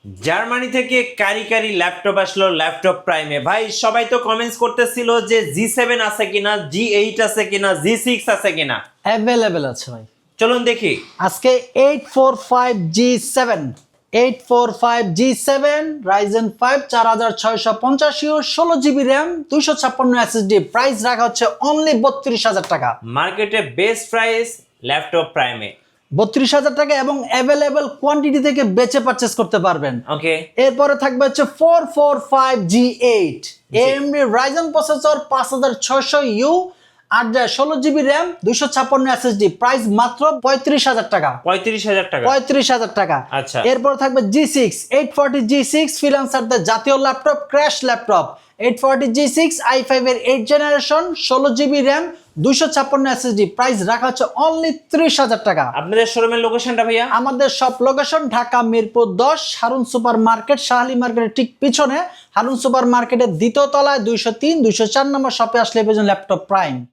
Germany থেকে কারি laptop আসলো laptop প্রাইমে। ভাই সবাই তো কমেন্টস করতেছিল যে G7 আছে কিনা, G8 আছে কিনা, G6 আছে কিনা। অ্যাভেলেবেল আছে ভাই। চলুন দেখি। আজকে 845G7 845G7 Ryzen 5 4650 16GB RAM 256 SSD price রাখা হচ্ছে অনলি 32,000 টাকা। মার্কেটে বেস্ট প্রাইস ল্যাপটপ প্রাইমে 32,000 টাকা এবং অ্যাভেলেবেল কোয়ান্টিটি থেকে বেচে পারচেস করতে পারবেন। ওকে, এরপরে থাকবে হচ্ছে 445G8 AMD Ryzen processor 5600U 8/16GB RAM 256 SSD price মাত্র 35,000 টাকা। 35,000 টাকা। 35,000 টাকা। আচ্ছা। এরপর থাকবে G6 840G6 ফ্রিল্যান্সারদের জাতীয় laptop crash laptop 840G6 i5 এর 8 generation 16GB RAM 256 SSD price রাখা হচ্ছে অনলি 30,000 টাকা। আপনাদের শোরুমের লোকেশনটা ভাইয়া? আমাদের সব location Dhaka Mirpur 10 Harun super market Shahli মার্কেটের ঠিক পিছনে হারুন সুপার মার্কেটের দ্বিতীয় তলায় 203 204 নম্বর শপে আসলে পেয়ে যাবেন ল্যাপটপ প্রাইম।